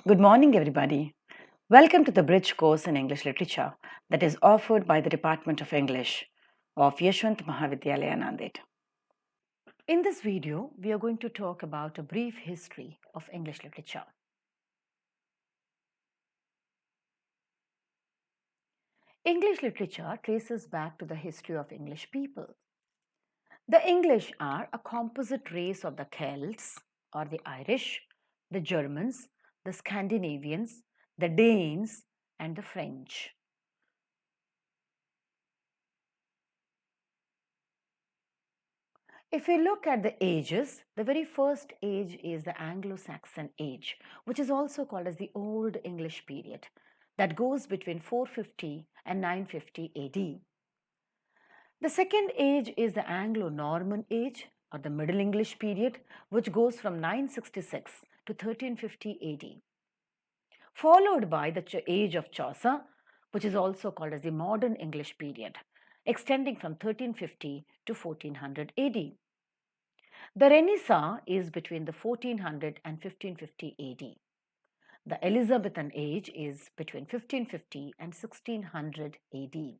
Good morning, everybody. Welcome to the Bridge course in English Literature that is offered by the Department of English of Yashwant Mahavidyalaya Nanded. In this video, we are going to talk about a brief history of English literature. English literature traces back to the history of English people. The English are a composite race of the Celts or the Irish, the Germans, the Scandinavians, the Danes, and the French. If we look at the ages, the very first age is the Anglo-Saxon age, which is also called as the Old English period, that goes between 450 and 950 AD. The second age is the Anglo-Norman age, or the Middle English period, which goes from 966 to 1350 AD, followed by the age of Chaucer, which is also called as the Modern English period, extending from 1350 to 1400 AD. The Renaissance is between the 1400 and 1550 AD. The Elizabethan age is between 1550 and 1600 AD,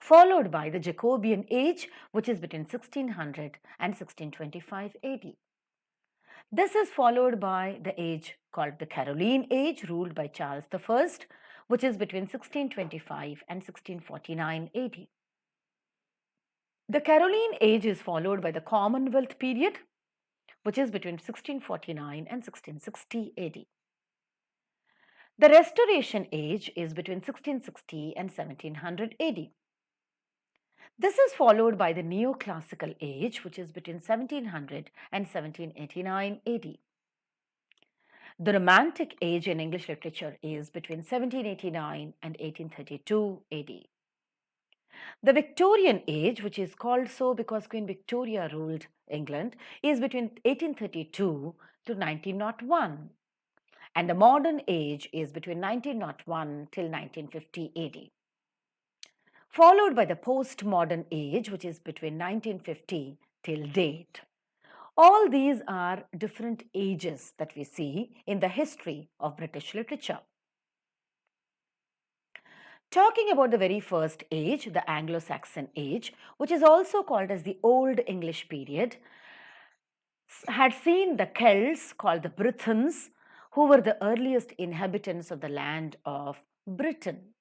followed by the Jacobean age, which is between 1600 and 1625 AD. This is followed by the age called the Caroline age, ruled by Charles I, which is between 1625 and 1649 AD. The Caroline age is followed by the Commonwealth period, which is between 1649 and 1660 AD. The Restoration age is between 1660 and 1700 AD. This is followed by the Neoclassical age, which is between 1700 and 1789 AD. The Romantic age in English literature is between 1789 and 1832 AD. The Victorian age, which is called so because Queen Victoria ruled England, is between 1832 to 1901. And the modern age is between 1901 till 1950 AD, followed by the postmodern age, which is between 1950 till date. All these are different ages that we see in the history of British literature. Talking about the very first age, the Anglo-Saxon age, which is also called as the Old English period, had seen the Celts, called the Britons, who were the earliest inhabitants of the land of Britain.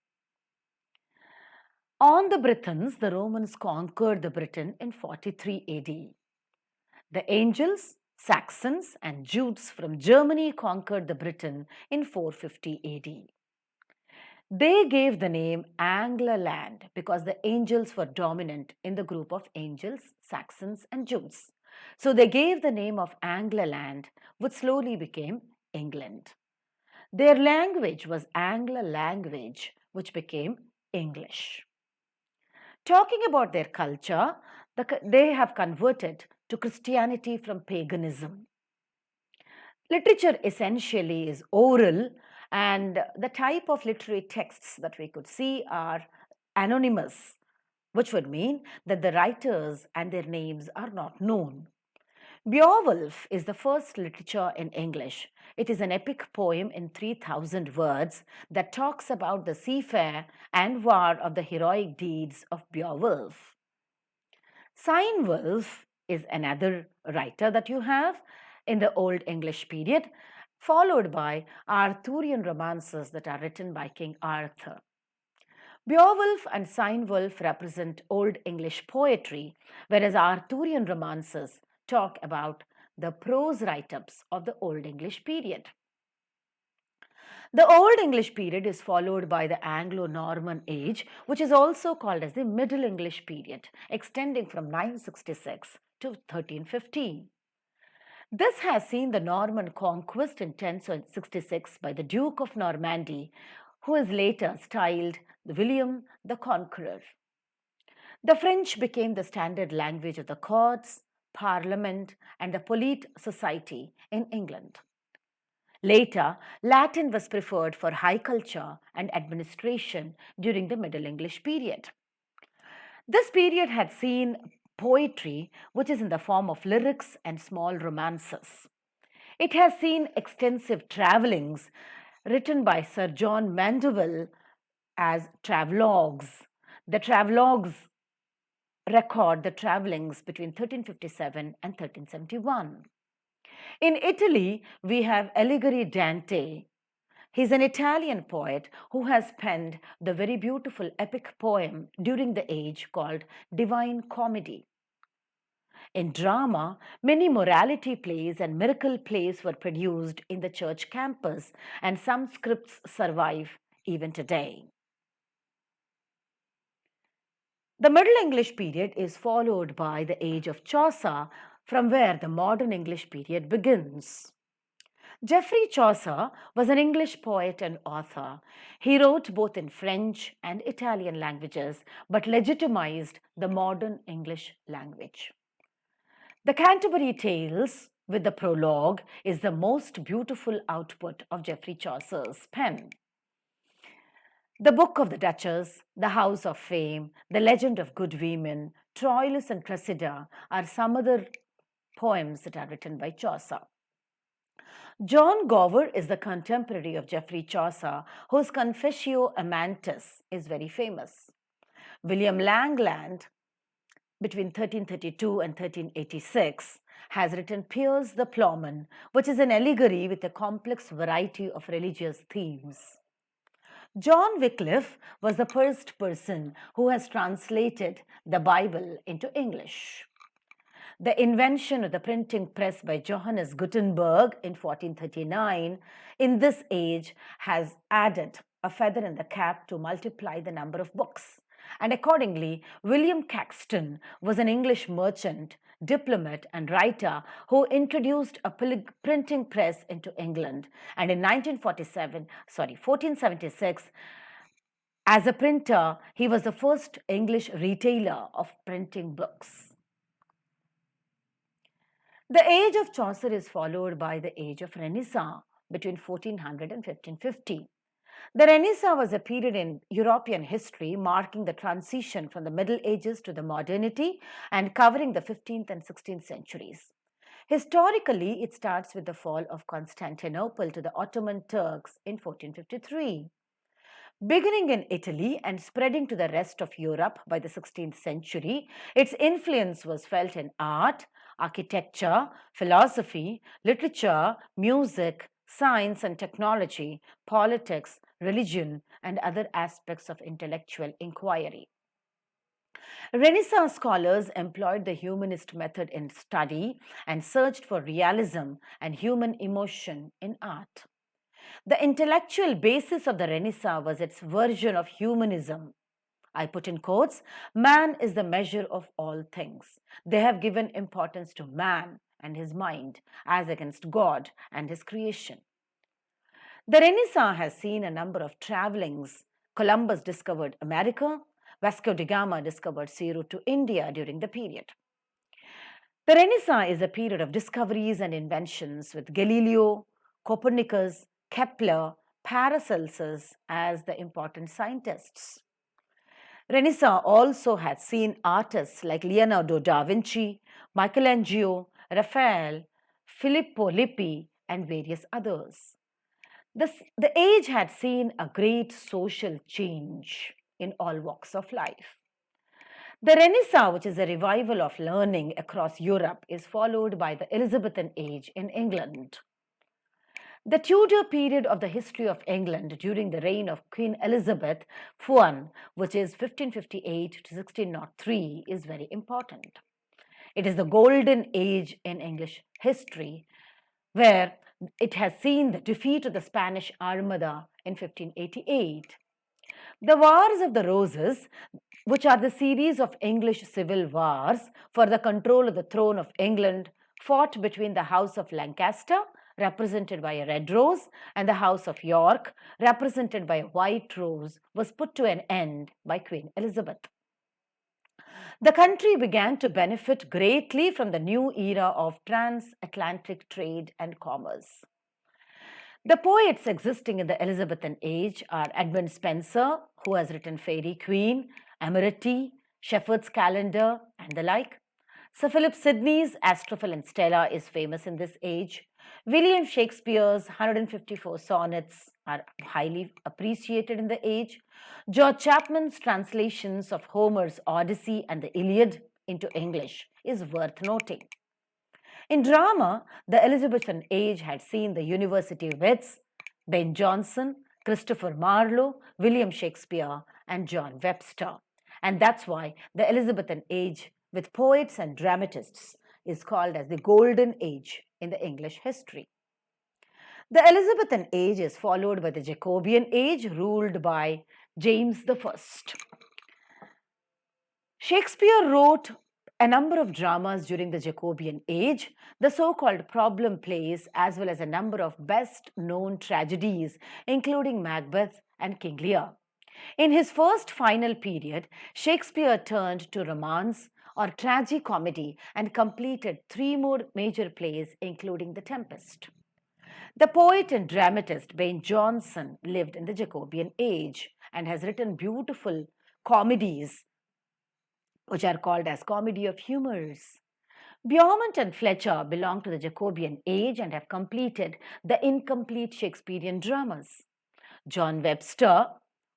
On the Britons, the Romans conquered the Britain in 43 AD. The Angles, Saxons, and Jutes from Germany conquered the Britain in 450 AD. They gave the name Anglerland because the Angles were dominant in the group of Angles, Saxons, and Jutes. So they gave the name of Anglerland, which slowly became England. Their language was Angler language, which became English. Talking about their culture, they have converted to Christianity from paganism. Literature essentially is oral, and the type of literary texts that we could see are anonymous, which would mean that the writers and their names are not known. Beowulf is the first literature in English. It is an epic poem in 3,000 words that talks about the seafare and war of the heroic deeds of Beowulf. Cynewulf is another writer that you have in the Old English period, followed by Arthurian romances that are written by King Arthur. Beowulf and Cynewulf represent Old English poetry, whereas Arthurian romances talk about the prose write-ups of the Old English period. The Old English period is followed by the Anglo-Norman age, which is also called as the Middle English period, extending from 966 to 1315. This has seen the Norman conquest in 1066 by the Duke of Normandy, who is later styled William the Conqueror. The French became the standard language of the courts, parliament, and the polite society in England. Later, Latin was preferred for high culture and administration during the Middle English period. This period had seen poetry, which is in the form of lyrics and small romances. It has seen extensive travellings written by Sir John Mandeville as travelogues. The travelogues record the travellings between 1357 and 1371. In Italy, we have Alighieri Dante. He's an Italian poet who has penned the very beautiful epic poem during the age called Divine Comedy. In drama, many morality plays and miracle plays were produced in the church campus, and some scripts survive even today. The Middle English period is followed by the age of Chaucer, from where the modern English period begins. Geoffrey Chaucer was an English poet and author. He wrote both in French and Italian languages, but legitimized the modern English language. The Canterbury Tales, with the prologue, is the most beautiful output of Geoffrey Chaucer's pen. The Book of the Duchess, The House of Fame, The Legend of Good Women, Troilus and Cressida are some other poems that are written by Chaucer. John Gower is the contemporary of Geoffrey Chaucer, whose Confessio Amantis is very famous. William Langland, between 1332 and 1386, has written Piers the Plowman, which is an allegory with a complex variety of religious themes. John Wycliffe was the first person who has translated the Bible into English. The invention of the printing press by Johannes Gutenberg in 1439 in this age has added a feather in the cap to multiply the number of books. And accordingly, William Caxton was an English merchant, diplomat, and writer who introduced a printing press into England. And in 1476, as a printer, he was the first English retailer of printing books. The age of Chaucer is followed by the age of Renaissance between 1400 and 1550. The Renaissance was a period in European history marking the transition from the Middle Ages to the modernity and covering the 15th and 16th centuries. Historically, it starts with the fall of Constantinople to the Ottoman Turks in 1453. Beginning in Italy and spreading to the rest of Europe by the 16th century, its influence was felt in art, architecture, philosophy, literature, music, science and technology, politics, religion, and other aspects of intellectual inquiry. Renaissance scholars employed the humanist method in study and searched for realism and human emotion in art. The intellectual basis of the Renaissance was its version of humanism. I put in quotes, man is the measure of all things. They have given importance to man and his mind as against God and his creation. The Renaissance has seen a number of travelings. Columbus discovered America. Vasco da Gama discovered sea route to India during the period. The Renaissance is a period of discoveries and inventions with Galileo, Copernicus, Kepler, Paracelsus as the important scientists. Renaissance also has seen artists like Leonardo da Vinci, Michelangelo, Raphael, Filippo Lippi, and various others. The age had seen a great social change in all walks of life. The Renaissance, which is a revival of learning across Europe, is followed by the Elizabethan age in England. The Tudor period of the history of England during the reign of Queen Elizabeth I, which is 1558 to 1603, is very important. It is the golden age in English history, where it has seen the defeat of the Spanish Armada in 1588. The Wars of the Roses, which are the series of English civil wars for the control of the throne of England, fought between the House of Lancaster, represented by a red rose, and the House of York, represented by a white rose, was put to an end by Queen Elizabeth. The country began to benefit greatly from the new era of transatlantic trade and commerce. The poets existing in the Elizabethan age are Edmund Spenser, who has written Fairy Queen, Amorette, Shepherd's Calendar, and the like. Sir Philip Sidney's Astrophel and Stella is famous in this age. William Shakespeare's 154 sonnets are highly appreciated in the age. George Chapman's translations of Homer's Odyssey and the Iliad into English is worth noting. In drama, the Elizabethan age had seen the university wits Ben Jonson, Christopher Marlowe, William Shakespeare, and John Webster. And that's why the Elizabethan age, with poets and dramatists, is called as the Golden Age in the English history. The Elizabethan age is followed by the Jacobean age, ruled by James I. Shakespeare wrote a number of dramas during the Jacobean age, the so called problem plays, as well as a number of best known tragedies, including Macbeth and King Lear. In his first final period, Shakespeare turned to romance or tragicomedy and completed three more major plays, including The Tempest. The poet and dramatist Ben Jonson lived in the Jacobean age and has written beautiful comedies which are called as comedy of humors. Beaumont and Fletcher belong to the Jacobean age and have completed the incomplete Shakespearean dramas. John Webster,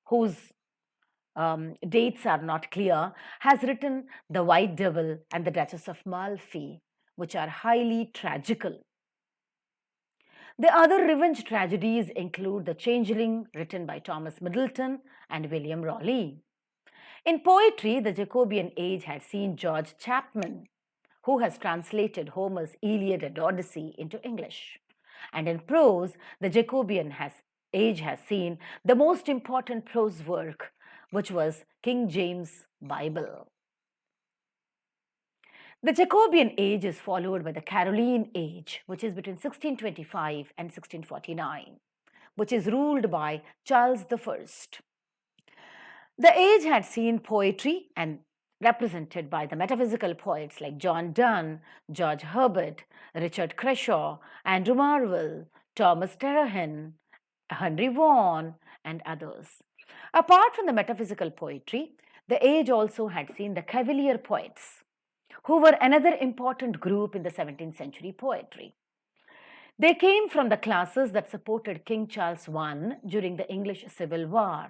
whose dates are not clear, has written The White Devil and The Duchess of Malfi, which are highly tragical. The other revenge tragedies include The Changeling, written by Thomas Middleton and William Raleigh. In poetry, the Jacobean age had seen George Chapman, who has translated Homer's Iliad and Odyssey into English. And in prose, the Jacobean age has seen the most important prose work, which was King James' Bible. The Jacobean age is followed by the Caroline age, which is between 1625 and 1649, which is ruled by Charles I. The age had seen poetry and represented by the metaphysical poets like John Donne, George Herbert, Richard Crashaw, Andrew Marvell, Thomas Terrahyn, Henry Vaughan, and others. Apart from the metaphysical poetry, the age also had seen the Cavalier poets, who were another important group in the 17th century poetry. They came from the classes that supported King Charles I during the English Civil War.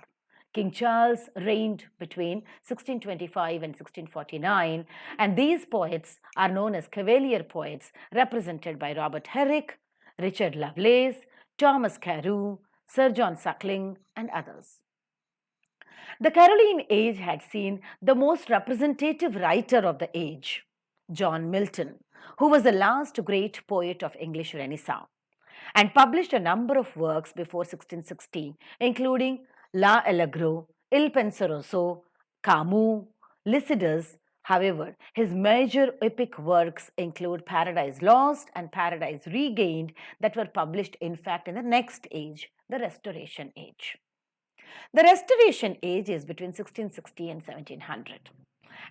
King Charles reigned between 1625 and 1649, and these poets are known as Cavalier poets, represented by Robert Herrick, Richard Lovelace, Thomas Carew, Sir John Suckling, and others. The Caroline age had seen the most representative writer of the age, John Milton, who was the last great poet of English Renaissance, and published a number of works before 1660, including La Allegro, Il Penseroso, Camus, Lycidas. However, his major epic works include Paradise Lost and Paradise Regained, that were published, in fact, in the next age, the Restoration Age. The Restoration Age is between 1660 and 1700.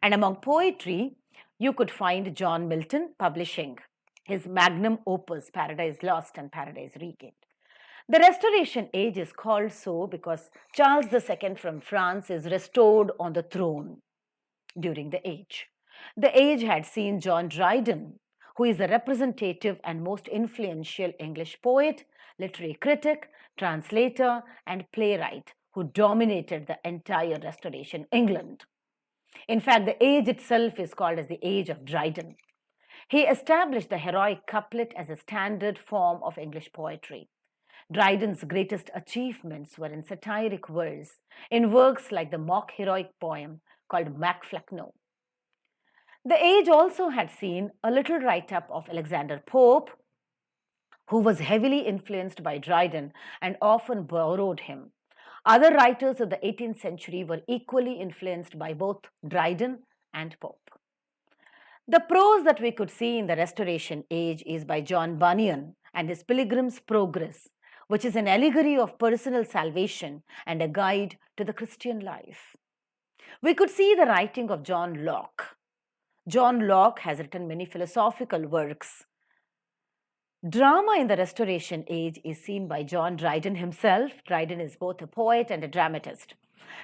And among poetry, you could find John Milton publishing his magnum opus, Paradise Lost and Paradise Regained. The Restoration Age is called so because Charles II from France is restored on the throne during the age. The age had seen John Dryden, who is a representative and most influential English poet, literary critic, translator, and playwright who dominated the entire Restoration England. In fact, the age itself is called as the Age of Dryden. He established the heroic couplet as a standard form of English poetry. Dryden's greatest achievements were in satiric verse, in works like the mock heroic poem called Macflacno. The age also had seen a little write up of Alexander Pope, who was heavily influenced by Dryden and often borrowed him. Other writers of the 18th century were equally influenced by both Dryden and Pope. The prose that we could see in the Restoration Age is by John Bunyan and his Pilgrim's Progress, which is an allegory of personal salvation and a guide to the Christian life. We could see the writing of John Locke. John Locke has written many philosophical works. Drama in the Restoration Age is seen by John Dryden himself. Dryden is both a poet and a dramatist,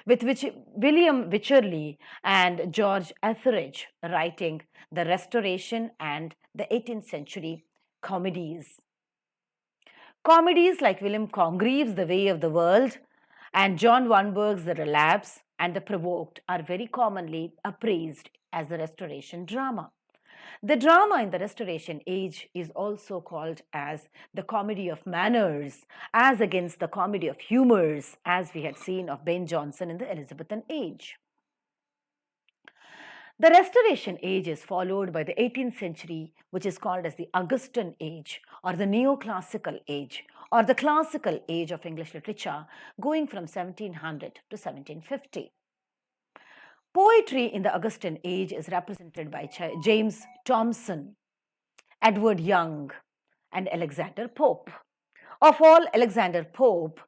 with which William Wycherley and George Etheridge writing the Restoration and the 18th century comedies. Comedies like William Congreve's The Way of the World and John Weinberg's The Relapse and The Provoked are very commonly appraised as the Restoration drama. The drama in the Restoration age is also called as the comedy of manners, as against the comedy of humors, as we had seen of Ben Jonson in the Elizabethan age. The Restoration age is followed by the 18th century, which is called as the Augustan age, or the Neoclassical age, or the classical age of English literature, going from 1700 to 1750. Poetry in the Augustan age is represented by James Thomson, Edward Young, and Alexander Pope. Of all, Alexander Pope,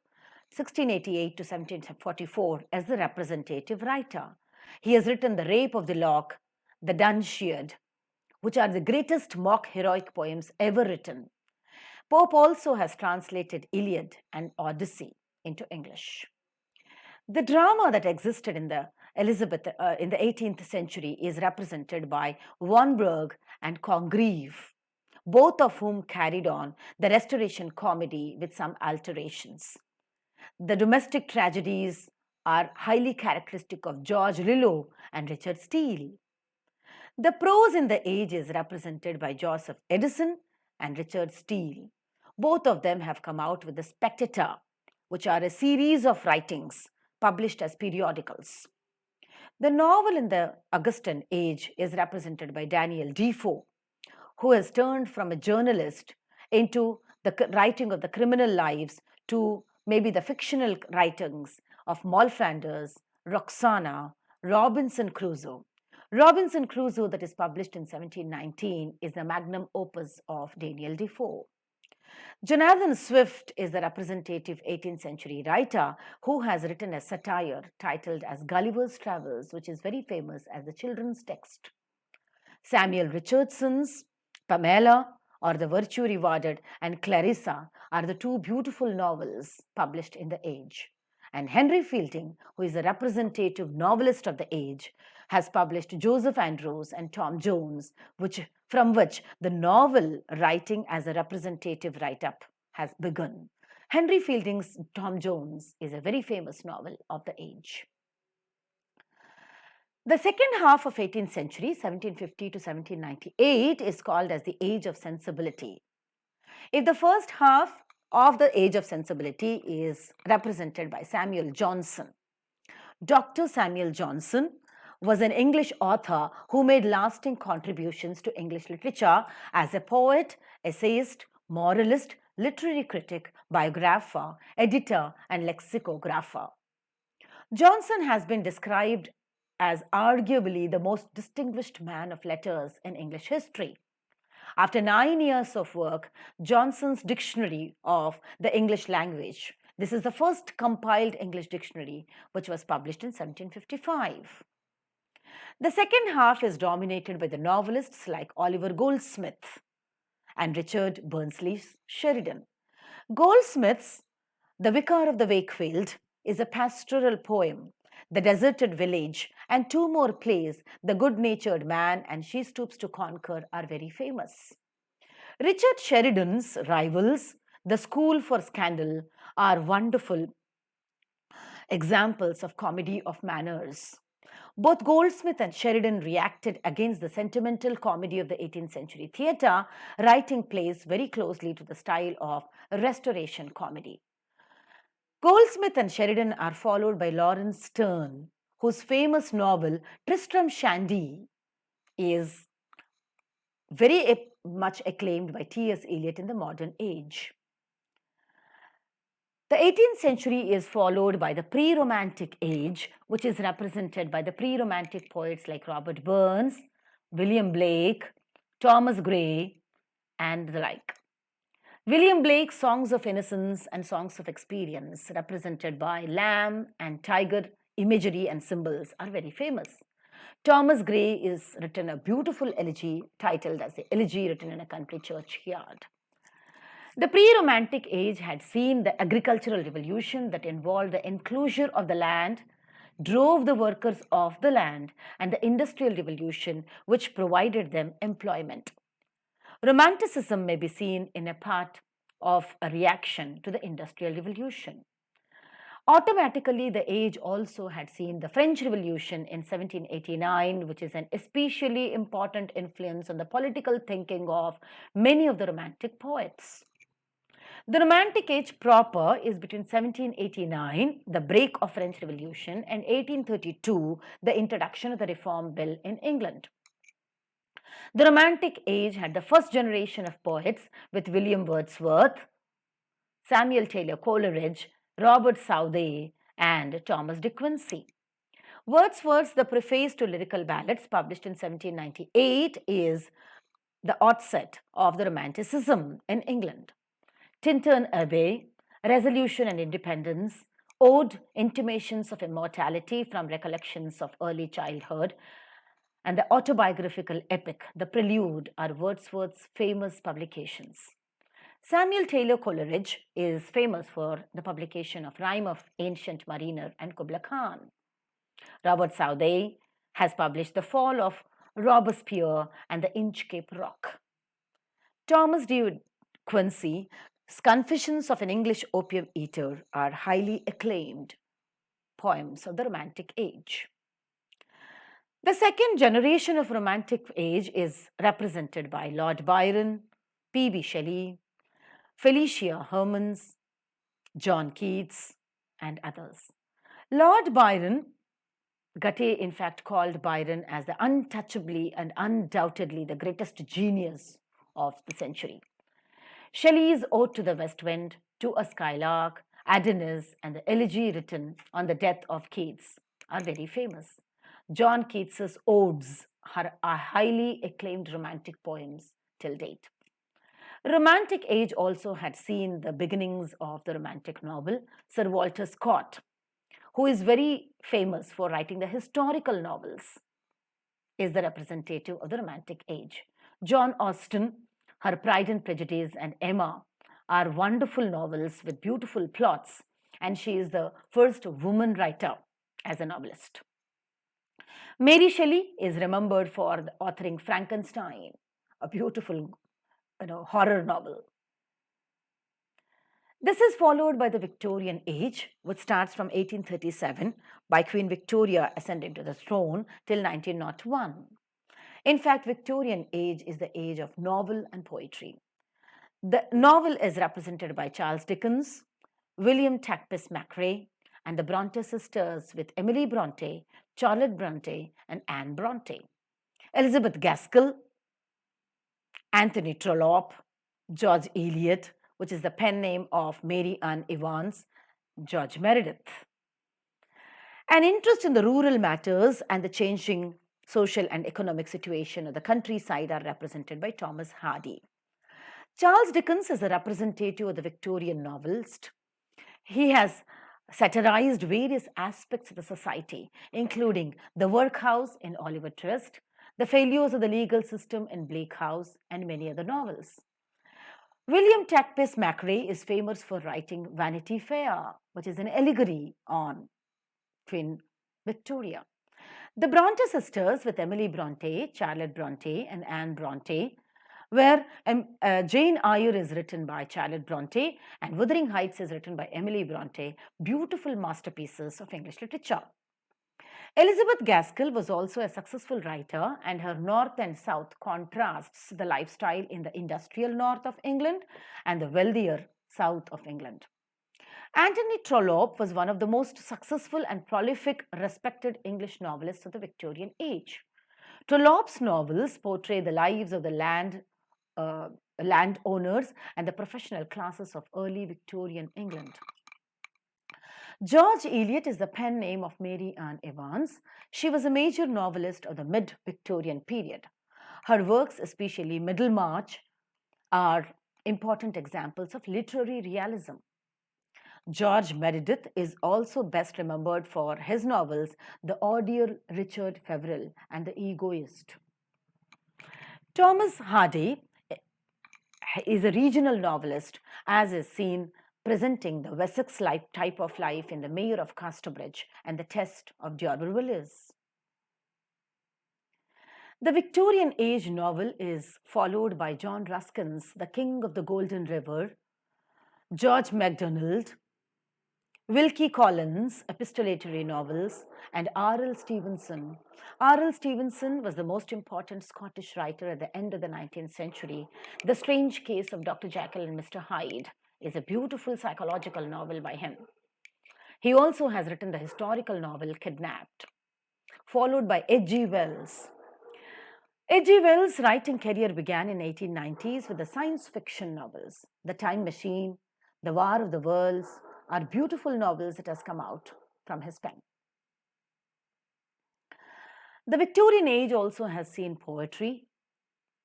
1688 to 1744, is the representative writer. He has written The Rape of the Lock, The Dunciad, which are the greatest mock heroic poems ever written. Pope also has translated Iliad and Odyssey into English. The drama that existed in the in the 18th century is represented by Weinberg and Congreve, both of whom carried on the Restoration comedy with some alterations. The domestic tragedies are highly characteristic of George Lillo and Richard Steele. The prose in the age is represented by Joseph Addison and Richard Steele. Both of them have come out with the Spectator, which are a series of writings published as periodicals. The novel in the Augustan age is represented by Daniel Defoe, who has turned from a journalist into the writing of the criminal lives to maybe the fictional writings of Malflanders, Roxana, Robinson Crusoe. Robinson Crusoe, that is published in 1719, is the magnum opus of Daniel Defoe. Jonathan Swift is the representative 18th century writer who has written a satire titled as Gulliver's Travels, which is very famous as the children's text. Samuel Richardson's Pamela, or The Virtue Rewarded, and Clarissa are the two beautiful novels published in the age. And Henry Fielding, who is the representative novelist of the age, has published Joseph Andrews and Tom Jones, from which the novel writing as a representative write-up has begun. Henry Fielding's Tom Jones is a very famous novel of the age. The second half of 18th century, 1750 to 1798, is called as the Age of Sensibility. If the first half of the Age of Sensibility is represented by Samuel Johnson, Dr. Samuel Johnson was an English author who made lasting contributions to English literature as a poet, essayist, moralist, literary critic, biographer, editor, and lexicographer. Johnson has been described as arguably the most distinguished man of letters in English history. After 9 years of work, Johnson's Dictionary of the English Language, this is the first compiled English dictionary, which was published in 1755. The second half is dominated by the novelists like Oliver Goldsmith and Richard Burnsley Sheridan. Goldsmith's The Vicar of the Wakefield is a pastoral poem. The Deserted Village, and two more plays, The Good-Natured Man and She Stoops to Conquer, are very famous. Richard Sheridan's Rivals, The School for Scandal, are wonderful examples of comedy of manners. Both Goldsmith and Sheridan reacted against the sentimental comedy of the 18th century theatre, writing plays very closely to the style of Restoration comedy. Goldsmith and Sheridan are followed by Laurence Sterne, whose famous novel Tristram Shandy is very much acclaimed by T.S. Eliot in the modern age. The 18th century is followed by the pre-Romantic age, which is represented by the pre-Romantic poets like Robert Burns, William Blake, Thomas Gray, and the like. William Blake's Songs of Innocence and Songs of Experience, represented by lamb and tiger imagery and symbols, are very famous. Thomas Gray is written a beautiful elegy titled as the Elegy Written in a Country Churchyard. The pre-Romantic age had seen the agricultural revolution that involved the enclosure of the land, drove the workers off the land, and the industrial revolution which provided them employment. Romanticism may be seen in a part of a reaction to the Industrial Revolution. Automatically, the age also had seen the French Revolution in 1789, which is an especially important influence on the political thinking of many of the Romantic poets. The Romantic age proper is between 1789, the break of French Revolution, and 1832, the introduction of the Reform Bill in England. The Romantic age had the first generation of poets with William Wordsworth, Samuel Taylor Coleridge, Robert Southey, and Thomas De Quincey. Wordsworth's The Preface to Lyrical Ballads, published in 1798, is the outset of the Romanticism in England. Tintern Abbey, Resolution and Independence, Ode, Intimations of Immortality from Recollections of Early Childhood, and the autobiographical epic, The Prelude, are Wordsworth's famous publications. Samuel Taylor Coleridge is famous for the publication of Rime of Ancient Mariner and Kubla Khan. Robert Southey has published The Fall of Robespierre and the Inchcape Rock. Thomas De Quincey's Confessions of an English Opium Eater are highly acclaimed poems of the Romantic age. The second generation of Romantic age is represented by Lord Byron, P.B. Shelley, Felicia Hermans, John Keats, and others. Lord Byron, Goethe in fact called Byron as the untouchably and undoubtedly the greatest genius of the century. Shelley's Ode to the West Wind, To a Skylark, Adonis, and the elegy written on the death of Keats are very famous. John Keats's odes are highly acclaimed romantic poems till date. Romantic age also had seen the beginnings of the romantic novel. Sir Walter Scott, who is very famous for writing the historical novels, is the representative of the romantic age. Jane Austen, her Pride and Prejudice, and Emma are wonderful novels with beautiful plots, and she is the first woman writer as a novelist. Mary Shelley is remembered for authoring Frankenstein, a beautiful horror novel. This is followed by the Victorian age, which starts from 1837 by Queen Victoria ascending to the throne till 1901. In fact, Victorian age is the age of novel and poetry. The novel is represented by Charles Dickens, William Tackpes Macrae, and the Bronte sisters with Emily Bronte, Charlotte Bronte, and Anne Bronte. Elizabeth Gaskell, Anthony Trollope, George Eliot, which is the pen name of Mary Ann Evans, George Meredith. An interest in the rural matters and the changing social and economic situation of the countryside are represented by Thomas Hardy. Charles Dickens is a representative of the Victorian novelist. He has satirized various aspects of the society, including the workhouse in Oliver Twist, the failures of the legal system in Bleak House, and many other novels. William Tackpes Macrae is famous for writing Vanity Fair, which is an allegory on Queen Victoria. The Bronte sisters with Emily Bronte, Charlotte Bronte, and Anne Bronte, where Jane Eyre is written by Charlotte Bronte and Wuthering Heights is written by Emily Bronte, beautiful masterpieces of English literature. Elizabeth Gaskell was also a successful writer, and her north and south contrasts the lifestyle in the industrial north of England and the wealthier south of England. Anthony Trollope was one of the most successful and prolific, respected English novelists of the Victorian age. Trollope's novels portray the lives of the landowners and the professional classes of early Victorian England. George Eliot is the pen name of Mary Ann Evans. She was a major novelist of the mid-Victorian period. Her works, especially Middlemarch, are important examples of literary realism. George Meredith is also best remembered for his novels The Ordeal Richard Feverel and The Egoist. Thomas Hardy is a regional novelist, as is seen presenting the Wessex type of life in The Mayor of Casterbridge and The Test of D'Urbervilliers. The Victorian age novel is followed by John Ruskin's The King of the Golden River, George MacDonald, Wilkie Collins, epistolatory novels, and R.L. Stevenson. R.L. Stevenson was the most important Scottish writer at the end of the 19th century. The Strange Case of Dr. Jekyll and Mr. Hyde is a beautiful psychological novel by him. He also has written the historical novel Kidnapped, followed by H.G. Wells. H.G. Wells' writing career began in 1890s with the science fiction novels. The Time Machine, The War of the Worlds are beautiful novels that has come out from his pen. The Victorian age also has seen poetry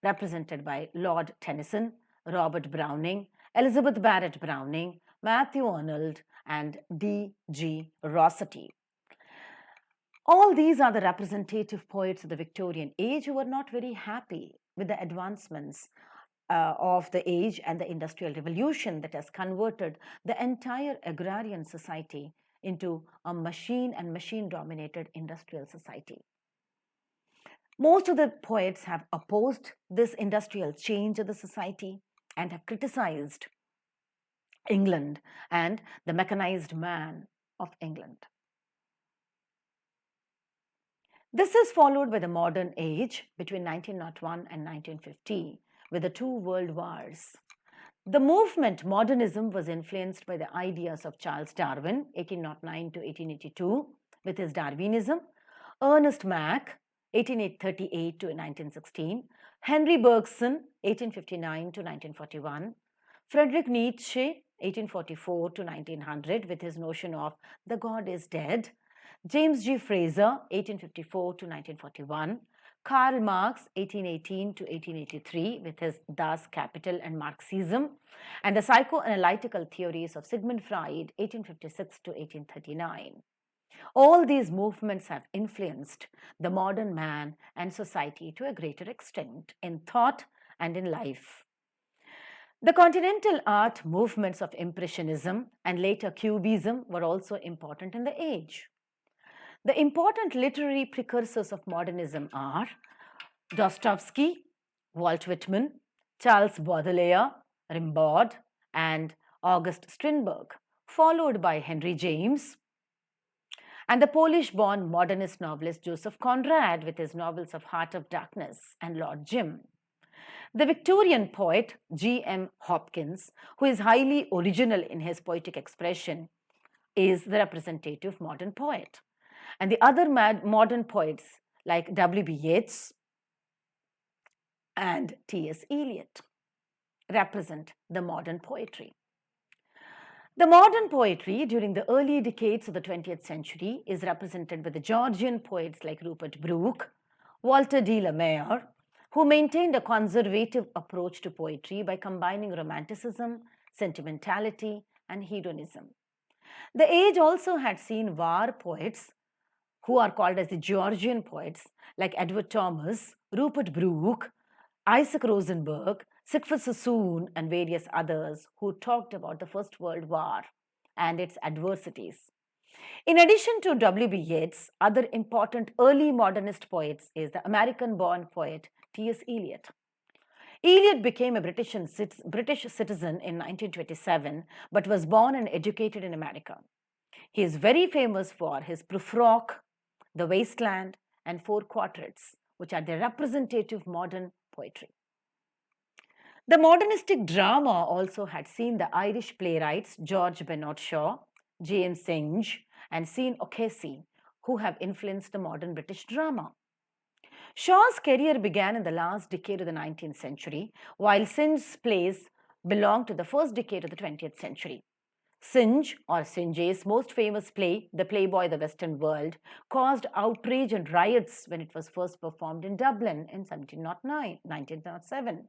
represented by Lord Tennyson, Robert Browning, Elizabeth Barrett Browning, Matthew Arnold, and D.G. Rossetti. All these are the representative poets of the Victorian age who were not very happy with the advancements of the age and the Industrial Revolution that has converted the entire agrarian society into a machine and machine-dominated industrial society. Most of the poets have opposed this industrial change of the society and have criticized England and the mechanized man of England. This is followed by the modern age between 1901 and 1950 with the two world wars. The movement modernism was influenced by the ideas of Charles Darwin, 1809 to 1882, with his Darwinism, Ernest Mach, 1838 to 1916, Henry Bergson, 1859 to 1941, Friedrich Nietzsche, 1844 to 1900, with his notion of the God is dead, James G. Fraser, 1854 to 1941, Karl Marx, 1818 to 1883, with his Das Kapital and Marxism, and the psychoanalytical theories of Sigmund Freud, 1856 to 1839. All these movements have influenced the modern man and society to a greater extent in thought and in life. The continental art movements of Impressionism and later Cubism were also important in the age. The important literary precursors of modernism are Dostoevsky, Walt Whitman, Charles Baudelaire, Rimbaud, and August Strindberg, followed by Henry James, and the Polish-born modernist novelist Joseph Conrad with his novels of Heart of Darkness and Lord Jim. The Victorian poet G.M. Hopkins, who is highly original in his poetic expression, is the representative modern poet. And the other modern poets like W.B. Yeats and T.S. Eliot represent the modern poetry. The modern poetry during the early decades of the 20th century is represented by the Georgian poets like Rupert Brooke, Walter de la Mare, who maintained a conservative approach to poetry by combining romanticism, sentimentality, and hedonism. The age also had seen war poets who are called as the Georgian poets like Edward Thomas, Rupert Brooke, Isaac Rosenberg, Siegfried Sassoon, and various others who talked about the First World War and its adversities. In addition to W.B. Yeats, other important early modernist poets is the American-born poet T.S. Eliot. Eliot became a British citizen in 1927 but was born and educated in America. He is very famous for his Proof Rock, The Wasteland, and Four Quatrains, which are the representative modern poetry. The modernistic drama also had seen the Irish playwrights George Bernard Shaw, James Synge, and Sean O'Casey, who have influenced the modern British drama. Shaw's career began in the last decade of the 19th century, while Synge's plays belong to the first decade of the 20th century. Synge, or Synge's most famous play, The Playboy of the Western World, caused outrage and riots when it was first performed in Dublin in 1907.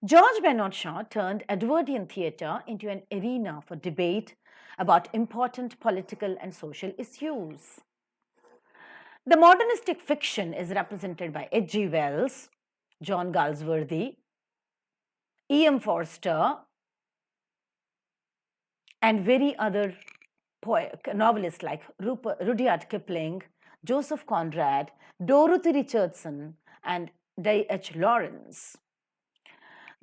George Bernard Shaw turned Edwardian theatre into an arena for debate about important political and social issues. The modernistic fiction is represented by H.G. Wells, John Galsworthy, E.M. Forster, and very other novelists like Rudyard Kipling, Joseph Conrad, Dorothy Richardson, and D.H. Lawrence.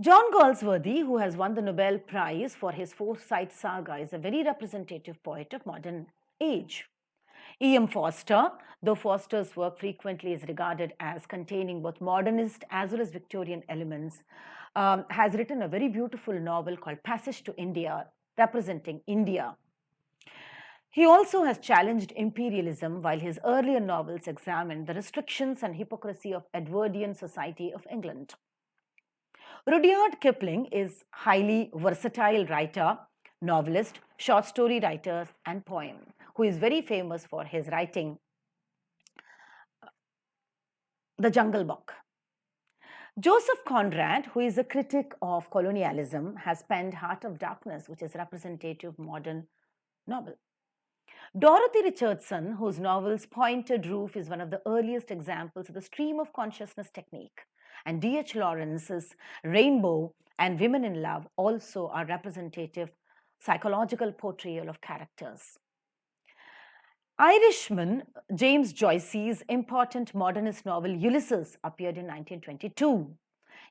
John Galsworthy, who has won the Nobel Prize for his Forsyte Saga, is a very representative poet of modern age. E.M. Forster, though Forster's work frequently is regarded as containing both modernist as well as Victorian elements, has written a very beautiful novel called Passage to India, representing India. He also has challenged imperialism, while his earlier novels examined the restrictions and hypocrisy of Edwardian society of England. Rudyard Kipling is highly versatile writer, novelist, short story writer, and poem, who is very famous for his writing The Jungle Book. Joseph Conrad, who is a critic of colonialism, has penned Heart of Darkness, which is representative modern novel. Dorothy Richardson, whose novels Pointed Roof is one of the earliest examples of the stream of consciousness technique, and D.H. Lawrence's Rainbow and Women in Love also are representative psychological portrayal of characters. Irishman James Joyce's important modernist novel Ulysses appeared in 1922.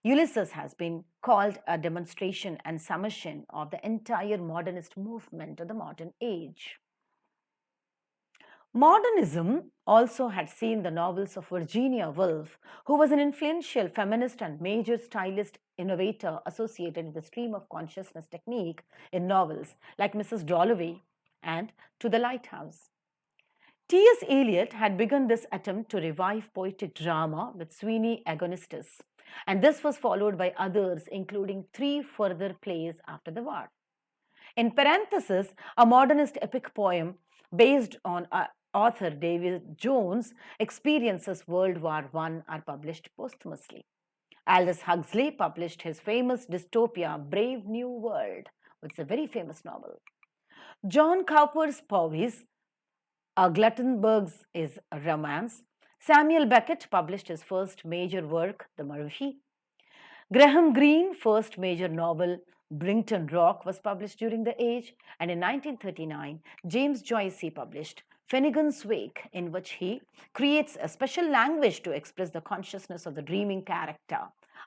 Ulysses has been called a demonstration and summation of the entire modernist movement of the modern age. Modernism also had seen the novels of Virginia Woolf, who was an influential feminist and major stylist innovator associated with the stream of consciousness technique in novels like Mrs. Dalloway and To the Lighthouse. T.S. Eliot had begun this attempt to revive poetic drama with Sweeney Agonistes, and this was followed by others, including 3 further plays after the war. In parenthesis, a modernist epic poem based on author David Jones' experiences World War I are published posthumously. Aldous Huxley published his famous dystopia Brave New World, which is a very famous novel. John Cowper's Powys, Glutenberg's is a romance. Samuel Beckett published his first major work, The Murphy. Graham Greene's first major novel, Brington Rock, was published during the age, and in 1939, James Joyce published Finnegan's Wake, in which he creates a special language to express the consciousness of the dreaming character,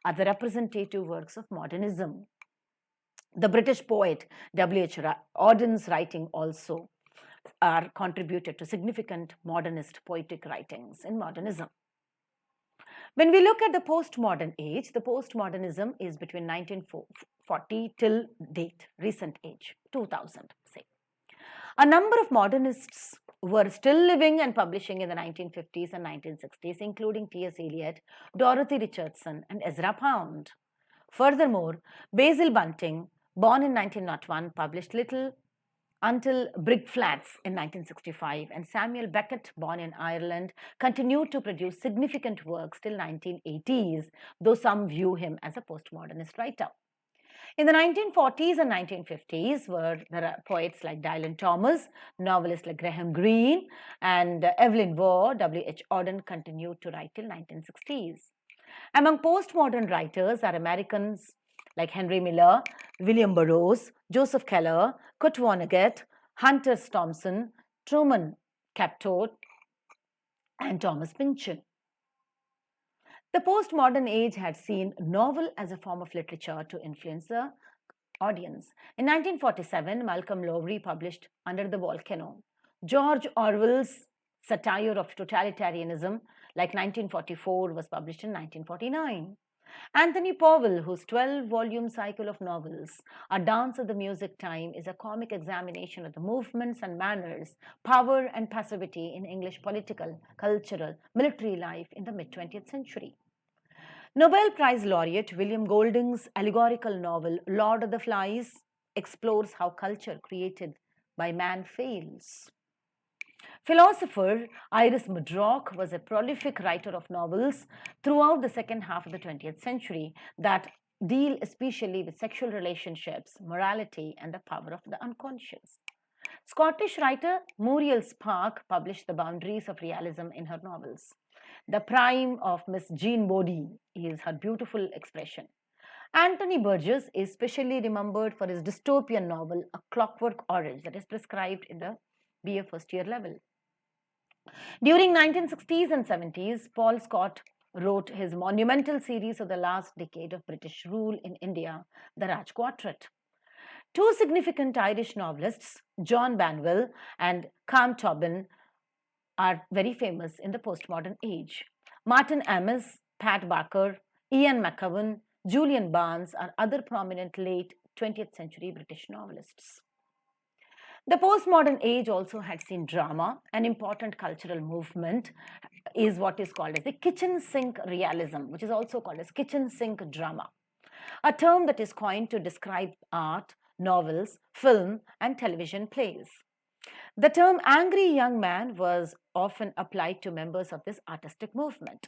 are the representative works of modernism. The British poet W.H. Auden's writing also are contributed to significant modernist poetic writings in modernism. When we look at the postmodern age, the postmodernism is between 1940 till date, recent age, 2000, say. A number of modernists were still living and publishing in the 1950s and 1960s, including T.S. Eliot, Dorothy Richardson, and Ezra Pound. Furthermore, Basil Bunting, born in 1901, published little until Brig Flats in 1965, and Samuel Beckett, born in Ireland, continued to produce significant works till 1980s, though some view him as a postmodernist writer. In the 1940s and 1950s there are poets like Dylan Thomas, novelists like Graham Greene, and Evelyn Waugh. W.H. Auden continued to write till 1960s. Among postmodern writers are Americans like Henry Miller, William Burroughs, Joseph Keller, Kurt Vonnegut, Hunter S. Thompson, Truman Capote, and Thomas Pynchon. The postmodern age had seen novel as a form of literature to influence the audience. In 1947, Malcolm Lowry published Under the Volcano. George Orwell's satire of totalitarianism, like 1944, was published in 1949. Anthony Powell, whose 12-volume cycle of novels, A Dance of the Music Time, is a comic examination of the movements and manners, power and passivity in English political, cultural, military life in the mid-20th century. Nobel Prize laureate William Golding's allegorical novel Lord of the Flies explores how culture created by man fails. Philosopher Iris Murdoch was a prolific writer of novels throughout the second half of the 20th century that deal especially with sexual relationships, morality, and the power of the unconscious. Scottish writer Muriel Spark published The Boundaries of Realism in her novels. The prime of Miss Jean Boddy is her beautiful expression. Anthony Burgess is specially remembered for his dystopian novel A Clockwork Orange that is prescribed in the BA first year level. During 1960s and 70s, Paul Scott wrote his monumental series of the last decade of British rule in India, the Raj Quartet. Two significant Irish novelists, John Banville and Cam Tobin, are very famous in the postmodern age. Martin Amis, Pat Barker, Ian McEwan, Julian Barnes are other prominent late 20th century British novelists. The postmodern age also had seen drama. An important cultural movement is what is called as the kitchen sink realism, which is also called as kitchen sink drama, a term that is coined to describe art, novels, film, and television plays. The term angry young man was often applied to members of this artistic movement.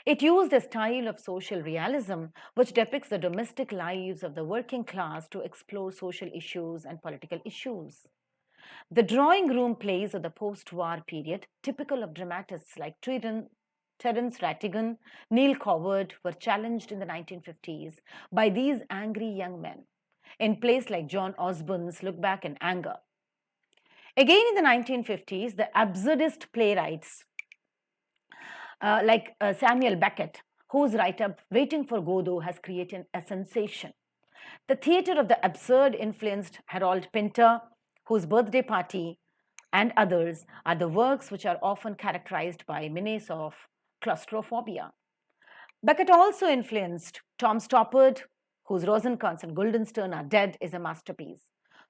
It used a style of social realism which depicts the domestic lives of the working class to explore social issues and political issues. The drawing room plays of the post war period, typical of dramatists like Terence Rattigan, Neil Coward, were challenged in the 1950s by these angry young men. In plays like John Osborne's Look Back in Anger. Again in the 1950s, the absurdist playwrights like Samuel Beckett, whose write-up Waiting for Godot has created a sensation. The theatre of the absurd influenced Harold Pinter, whose Birthday Party and others are the works which are often characterized by menace of claustrophobia. Beckett also influenced Tom Stoppard, whose Rosencrantz and Guildenstern Are Dead is a masterpiece.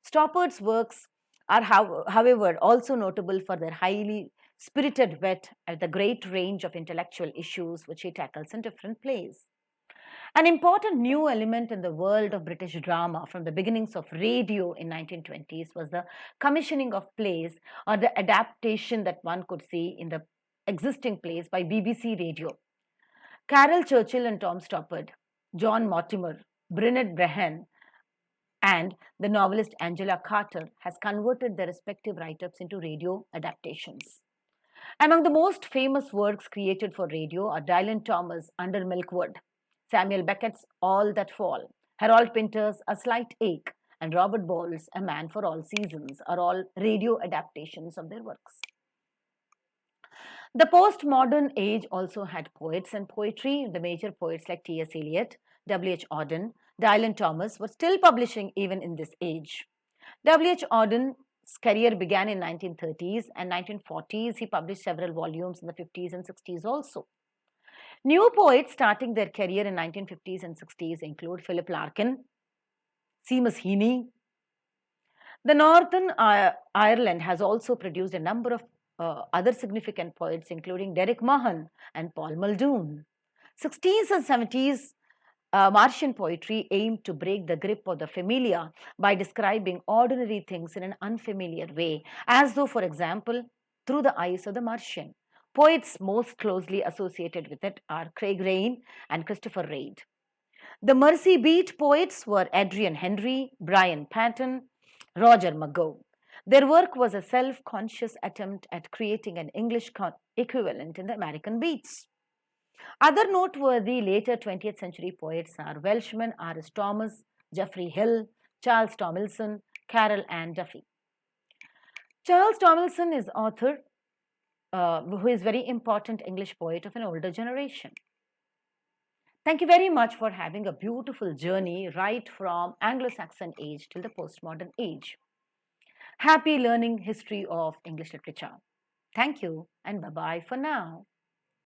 Stoppard's works are, however, also notable for their highly spirited wit and the great range of intellectual issues which he tackles in different plays. An important new element in the world of British drama from the beginnings of radio in 1920s was the commissioning of plays or the adaptation that one could see in the existing plays by BBC Radio. Carol Churchill and Tom Stoppard, John Mortimer, Brynette Brehon, and the novelist Angela Carter has converted their respective write-ups into radio adaptations. Among the most famous works created for radio are Dylan Thomas' Under Milkwood, Samuel Beckett's All That Fall, Harold Pinter's A Slight Ache, and Robert Ball's A Man for All Seasons are all radio adaptations of their works. The postmodern age also had poets and poetry. The major poets like T.S. Eliot, W.H. Auden, Dylan Thomas were still publishing even in this age. W.H. Auden's career began in 1930s and 1940s. He published several volumes in the 50s and 60s also. New poets starting their career in 1950s and 60s include Philip Larkin, Seamus Heaney. The Northern Ireland has also produced a number of other significant poets, including Derek Mahon and Paul Muldoon. 60s and 70s Martian poetry aimed to break the grip of the familiar by describing ordinary things in an unfamiliar way, as though, for example, through the eyes of the Martian. Poets most closely associated with it are Craig Raine and Christopher Reid. The Mersey Beat poets were Adrian Henry, Brian Patton, Roger McGowan. Their work was a self-conscious attempt at creating an English equivalent in the American beats. Other noteworthy later 20th century poets are Welshman R.S. Thomas, Geoffrey Hill, Charles Tomlinson, Carol Ann Duffy. Charles Tomlinson is author who is very important English poet of an older generation. Thank you very much for having a beautiful journey right from Anglo-Saxon age till the postmodern age. Happy learning history of English literature. Thank you and bye-bye for now.